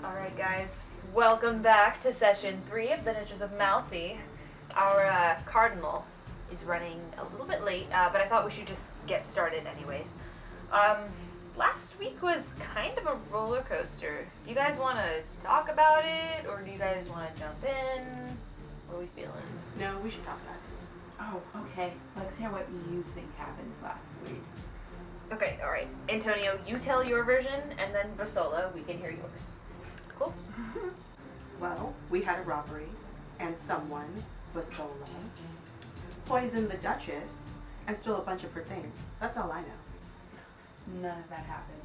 Alright guys, welcome back to session 3 of the Duchess of Malfi. Our cardinal is running a little bit late, but I thought we should just get started anyways. Last week was kind of a roller coaster. Do you guys want to talk about it, or do you guys want to jump in? What are we feeling? No, we should talk about it. Oh, okay. Let's hear what you think happened last week. Okay, alright. Antonio, you tell your version, and then Basola, we can hear yours. Cool? Well, we had a robbery, and someone, Basola, poisoned the Duchess and stole a bunch of her things. That's all I know. None of that happened.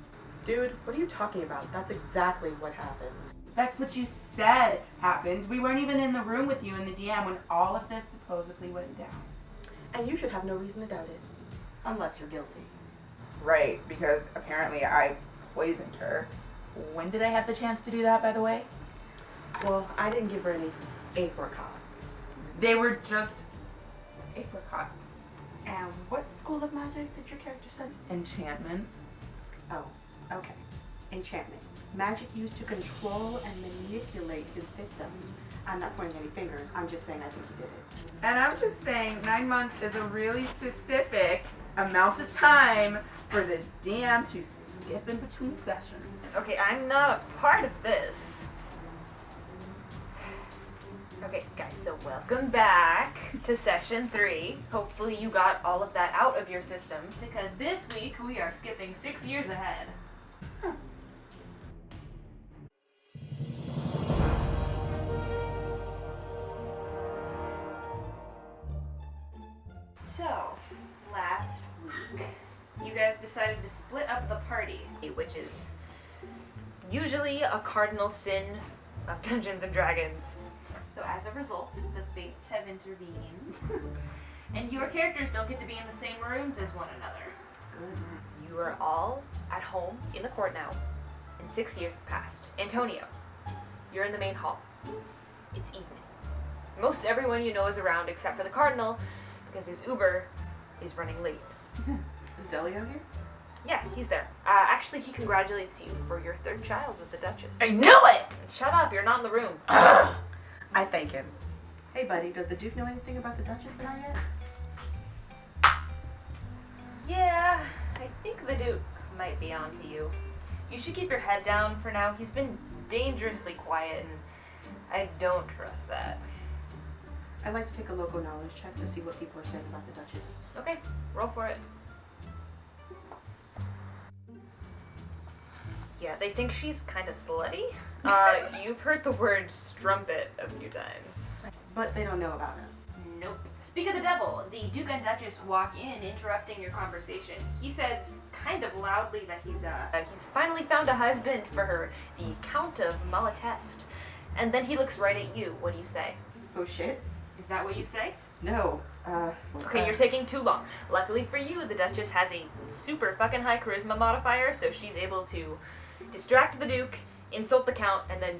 Dude, what are you talking about? That's exactly what happened. That's what you said happened. We weren't even in the room with you in the DM when all of this supposedly went down. And you should have no reason to doubt it. Unless you're guilty. Right, because apparently I poisoned her. When did I have the chance to do that, by the way? Well, I didn't give her any apricots. They were just apricots. And what school of magic did your character study? Enchantment. Oh, okay. Enchantment. Magic used to control and manipulate his victims. I'm not pointing any fingers. I'm just saying I think he did it. And I'm just saying 9 months is a really specific amount of time for the DM to skip in between sessions. Okay, I'm not a part of this. Okay, guys, so welcome back to session 3. Hopefully you got all of that out of your system, because this week we are skipping 6 years ahead. So, last week, you guys decided to split up the party, which is usually a cardinal sin of Dungeons and Dragons. So as a result, the fates have intervened, and your characters don't get to be in the same rooms as one another. Good. You are all at home in the court now, and 6 years have passed. Antonio, you're in the main hall. It's evening. Most everyone you know is around except for the cardinal, because his Uber is running late. Is Delio here? Yeah, he's there. Actually, he congratulates you for your 3rd child with the Duchess. I knew it! Shut up, you're not in the room. I thank him. Hey, buddy, does the Duke know anything about the Duchess and I yet? Yeah, I think the Duke might be on to you. You should keep your head down for now. He's been dangerously quiet, and I don't trust that. I'd like to take a local knowledge check to see what people are saying about the Duchess. Okay, roll for it. Yeah, they think she's kind of slutty. You've heard the word strumpet a few times. But they don't know about us. Nope. Speak of the devil, the Duke and Duchess walk in, interrupting your conversation. He says, kind of loudly, that he's finally found a husband for her, the Count of Malatest. And then he looks right at you. What do you say? Oh shit? Is that what you say? No. Okay, you're taking too long. Luckily for you, the Duchess has a super fucking high charisma modifier, so she's able to distract the Duke, insult the Count, and then,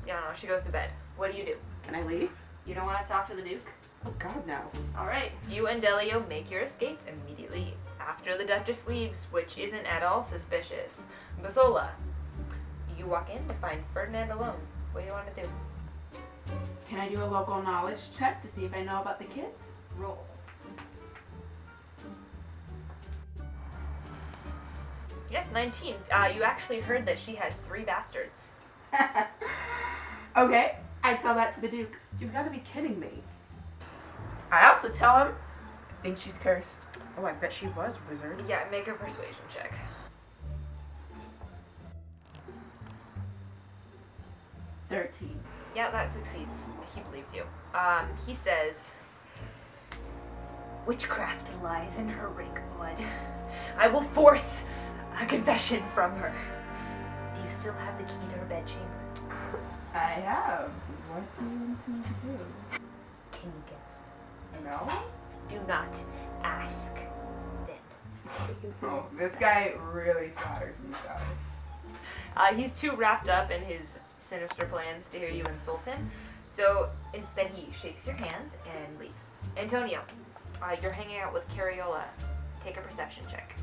I don't know, she goes to bed. What do? Can I leave? You don't want to talk to the Duke? Oh god, no. Alright, you and Delio make your escape immediately after the Duchess leaves, which isn't at all suspicious. Basola, you walk in to find Ferdinand alone. What do you want to do? Can I do a local knowledge check to see if I know about the kids? Roll. Yeah, 19. You actually heard that she has 3 bastards. Okay, I tell that to the Duke. You've got to be kidding me. I also tell him I think she's cursed. Oh, I bet she was, wizard. Yeah, make a persuasion check. 13. Yeah, that succeeds. He believes you. He says, witchcraft lies in her rank blood. I will force a confession from her. Do you still have the key to her bedchamber? I have. What do you intend to do? Can you guess? No? Do not ask then. Oh, this guy really flatters himself. He's too wrapped up in his sinister plans to hear you insult him, so instead he shakes your hand and leaves. Antonio, you're hanging out with Carriola. Take a perception check.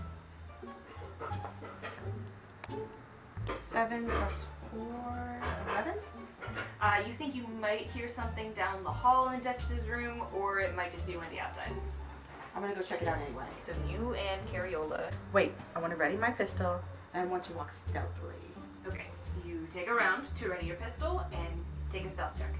7 plus for 11? You think you might hear something down the hall in the Duchess's room, or it might just be windy outside. I'm gonna go check it out anyway. So you and Cariola. Wait, I want to ready my pistol and I want to walk stealthily. Okay, you take a round to ready your pistol and take a stealth check.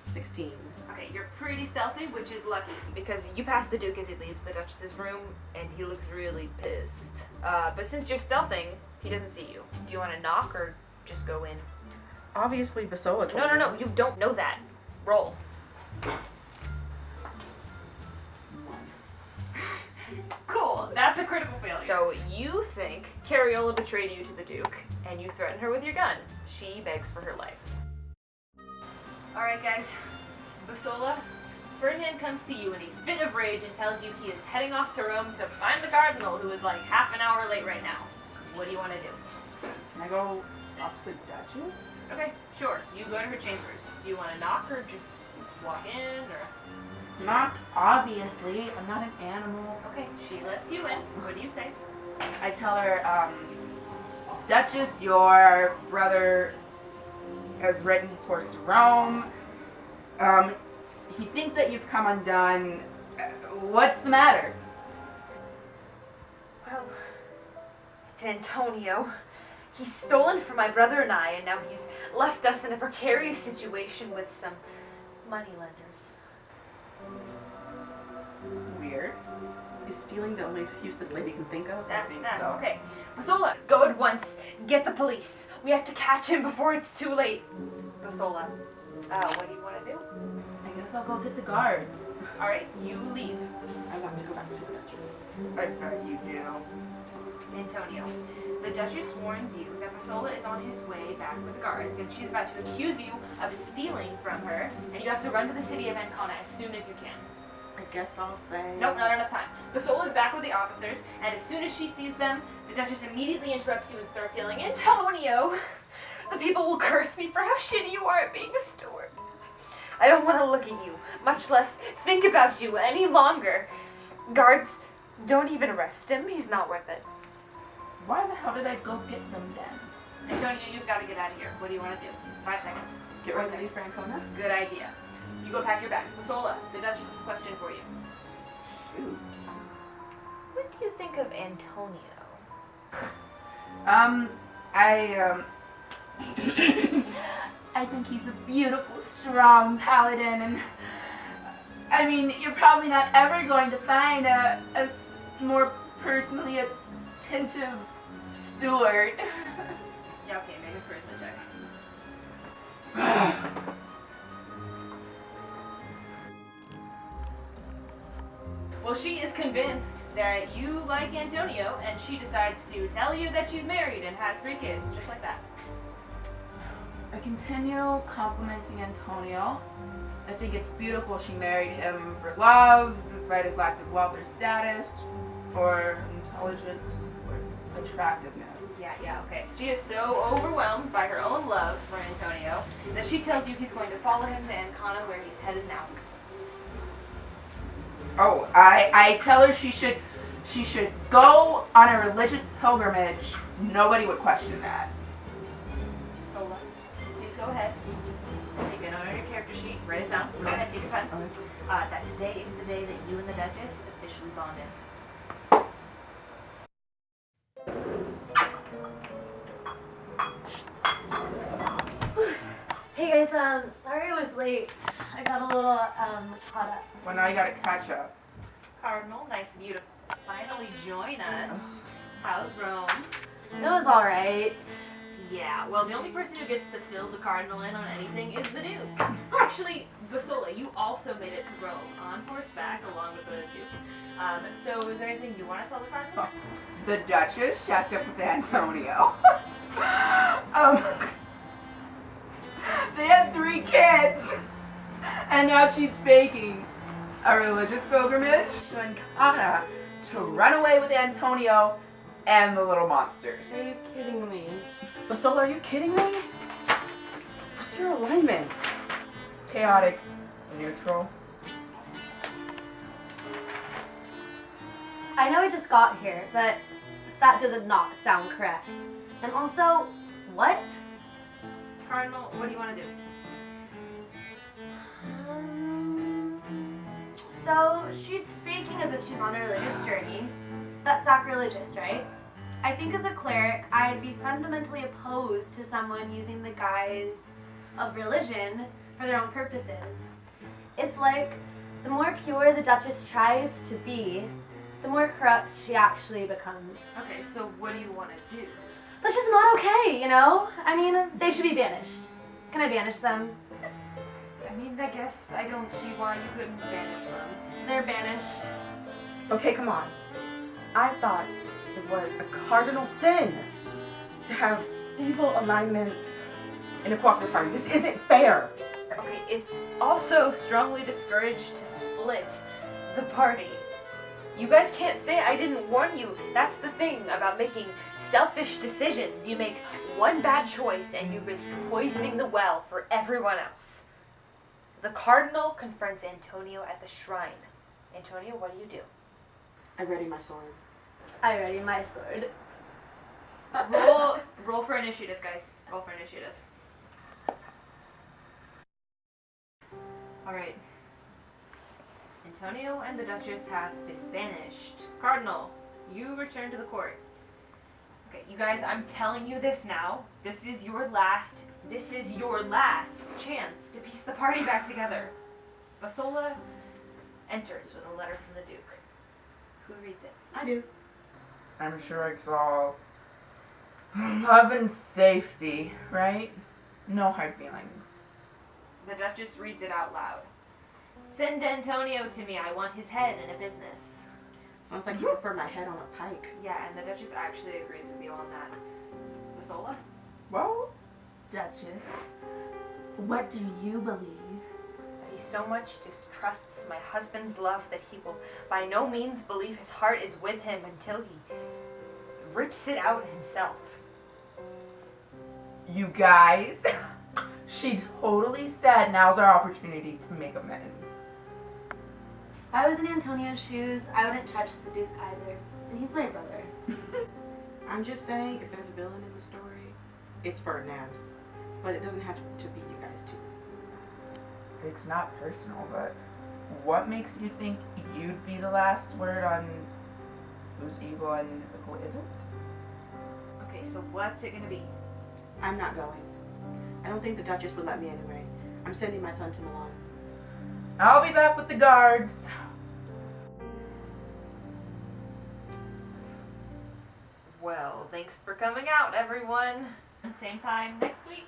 16. Okay, you're pretty stealthy, which is lucky because you pass the Duke as he leaves the Duchess's room, and he looks really pissed. But since you're stealthing, he doesn't see you. Do you want to knock or just go in? Obviously, Basola told me. No, you don't know that. Roll. Cool, that's a critical failure. So you think Cariola betrayed you to the Duke, and you threaten her with your gun. She begs for her life. Alright guys, Basola, Ferdinand comes to you in a fit of rage and tells you he is heading off to Rome to find the Cardinal, who is like half an hour late right now. What do you want to do? Can I go up to the Duchess? Okay, sure. You go to her chambers. Do you want to knock or just walk in, or? Not obviously. I'm not an animal. Okay, she lets you in. What do you say? I tell her, Duchess, your brother has ridden his horse to Rome. He thinks that you've come undone. What's the matter? Well, it's Antonio. He's stolen from my brother and I, and now he's left us in a precarious situation with some moneylenders. Weird. Is stealing the only excuse this lady can think of? I think so. Okay. Basola, go at once. Get the police. We have to catch him before it's too late. Basola, what do you want to do? I guess I'll go get the guards. Alright, you leave. I want to go back to the Duchess. I bet you do. Antonio, the Duchess warns you that Basola is on his way back with the guards, and she's about to accuse you of stealing from her, and you have to run to the city of Ancona as soon as you can. I guess I'll say... Nope, not enough time. Basola's back with the officers, and as soon as she sees them, the Duchess immediately interrupts you and starts yelling, Antonio! The people will curse me for how shitty you are at being a steward. I don't want to look at you, much less think about you any longer. Guards, don't even arrest him. He's not worth it. Why the hell did I go get them then? Antonio, you've got to get out of here. What do you want to do? 5 seconds. Get 4 ready to leave seconds. for Ancona? Good idea. You go pack your bags. Basola, the Duchess has a question for you. Shoot. What do you think of Antonio? I think he's a beautiful, strong paladin, and I mean, you're probably not ever going to find a more personally attentive steward. Yeah, okay, make a charisma check. Well, she is convinced that you like Antonio, and she decides to tell you that she's married and has 3 kids, just like that. I continue complimenting Antonio. I think it's beautiful she married him for love, despite his lack of wealth or status, or intelligence, or attractiveness. Yeah, okay. She is so overwhelmed by her own love for Antonio that she tells you he's going to follow him to Ancona, where he's headed now. Oh, I tell her she should go on a religious pilgrimage. Nobody would question that. Sola, please go ahead. Take a note on your character sheet. Write it down. Go ahead, take a pen. That today is the day that you and the Duchess officially bonded. Hey guys, sorry I was late. I got a little caught up. Well, now you gotta catch up. Cardinal, nice of you to finally join us. How's Rome? It was alright. Yeah, well, the only person who gets to fill the Cardinal in on anything is the Duke. Actually, Basola, you also made it to Rome on horseback along with the Duke. So is there anything you want to tell the Cardinal? The Duchess shacked up with Antonio. They had 3 kids, and now she's faking a religious pilgrimage to Ancona to run away with Antonio and the little monsters. Are you kidding me? Basola, are you kidding me? What's your alignment? Chaotic, neutral. I know I just got here, but That does not sound correct. And also, what? Cardinal, what do you want to do? So she's faking as if she's on a religious journey. That's sacrilegious, right? I think as a cleric, I'd be fundamentally opposed to someone using the guise of religion for their own purposes. It's like the more pure the Duchess tries to be, the more corrupt she actually becomes. Okay, so what do you want to do? That's just not okay, you know? I mean, they should be banished. Can I banish them? I mean, I guess I don't see why you couldn't banish them. They're banished. Okay, come on. I thought it was a cardinal sin to have evil alignments in a cooperative party. This isn't fair. Okay, it's also strongly discouraged to split the party. You guys can't say I didn't warn you. That's the thing about making selfish decisions. You make one bad choice and you risk poisoning the well for everyone else. The cardinal confronts Antonio at the shrine. Antonio, what do? I ready my sword. I ready my sword. Roll for initiative, guys. Roll for initiative. Alright. Antonio and the Duchess have been banished. Cardinal, you return to the court. Okay, you guys, I'm telling you this now. This is your last chance to piece the party back together. Basola enters with a letter from the Duke. Who reads it? I do. I'm sure it's all love and safety, right? No hard feelings. The Duchess reads it out loud. Send Antonio to me. I want his head in a business. Sounds like you prefer my head on a pike. Yeah, and the Duchess actually agrees with you on that. Basola? Well, Duchess, what do you believe? That he so much distrusts my husband's love that he will by no means believe his heart is with him until he rips it out himself. you guys, she totally said now's our opportunity to make amends. If I was in Antonio's shoes, I wouldn't touch the Duke either. And he's my brother. I'm just saying, if there's a villain in the story, it's Ferdinand. But it doesn't have to be you guys too. It's not personal, but what makes you think you'd be the last word on who's evil and who isn't? Okay, so what's it gonna be? I'm not going. I don't think the Duchess would let me anyway. I'm sending my son to Milan. I'll be back with the guards. Well, thanks for coming out, everyone. Same time next week.